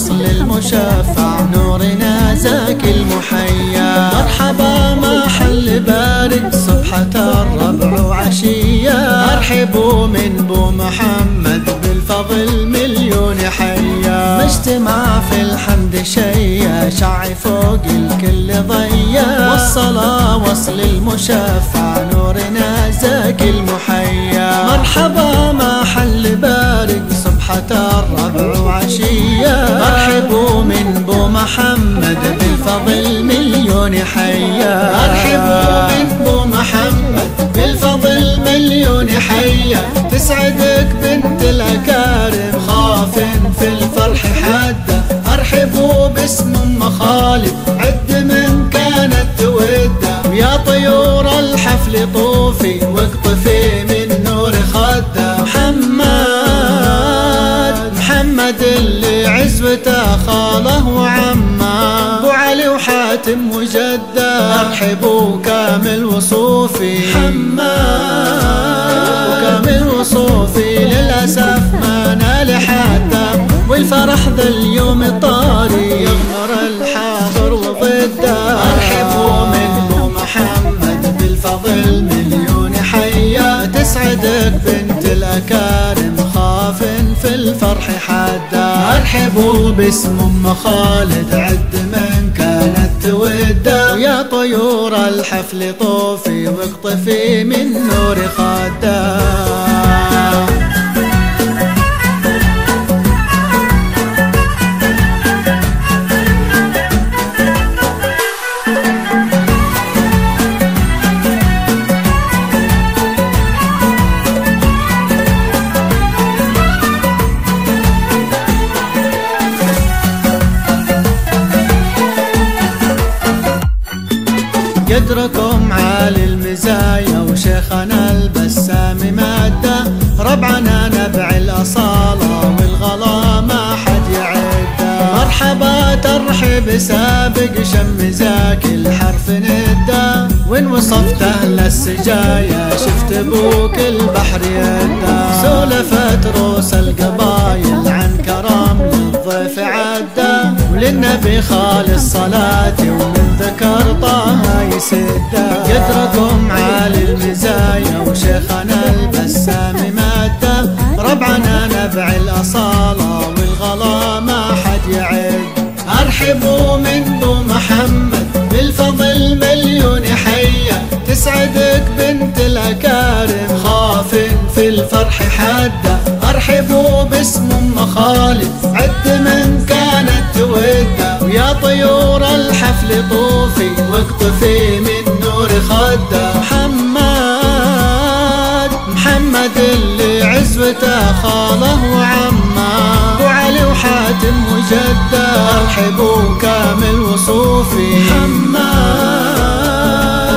وصل المشفع نورنا زاكي المحيا. مرحبا ما حل بارد صبحة الربع وعشية، ارحبوا من بو محمد بالفضل مليون حيا. مجتمع في الحمد شيا شعي فوق الكل ضيا، والصلاة وصل المشفع نورنا زاكي المحيا. مرحبا ما حل بارد صبحة الربع وعشية، ارحبوا من بو محمد بالفضل مليون حيا. ارحبوا من بو محمد بالفضل مليون حيا. تسعدك بنت الأكارم خاف في الفرح حادة، ارحبوا باسم ام خالد عد من كانت تودة. ويا طيور الحفل طوفي واقطفي من نور خده. محمد اللي عزوته خاله وعمه، ابو علي وحاتم وجده، ارحبوا كامل وصوفي. كامل وصوفي للاسف ما نال حاتم، والفرح ذا اليوم طاري يغمر الحاضر وضده. ارحبوا من بو محمد بالفضل مليون حيا. تسعدك بنت الأكارم خاف في الفرح حادة، ارحبوا باسم ام خالد عد من كانت تودة. ويا طيور الحفل طوفي واقطفي من نور خده. قدركم عالي المزايا وشيخنا البسام مادة، ربعنا نبع الأصالة والغلا ما حد يعده. مرحبا ترحب سابق شم زاكي الحرف ندة، وين وصفت أهل السجايا شفت ابوك البحر يده. سولفت روس القبايل عن كرم للضيف عده، وللنبي خالص صلاتي ومن ذكر طه يسده. قدركم عالي المزايا وشيخنا البسام مادة، ربعنا نبع الأصالة والغلا ما حد يعد. ارحبوا من بو محمد بالفضل مليون حيا. تسعدك بنت الأكارم خاف في الفرح حادة، ارحبوا باسم ام خالد عد من كانت تودة. ويا طيور الحفل طوفي واقطفي من نور خده. محمد اللي عزوته خاله وعمه، ابو علي وحاتم وجده، ارحبوا كامل وصوفي.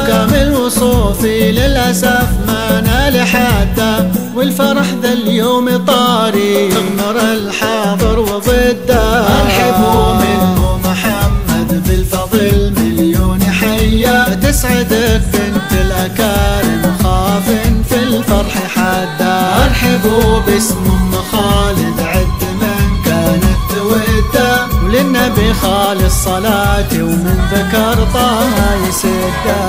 كامل وصوفي للاسف ما نال حاده، والفرح ذا اليوم طاري يغمر الحاضر وضده. ارحبوا من بو محمد بالفضل مليون حيا. تسعدك بنت الأكارم خاف في الفرح حادة، ارحبوا باسم ام خالد عد من كانت تودة. وللنبي خالص صلاتي ومن ذكر طه يسده.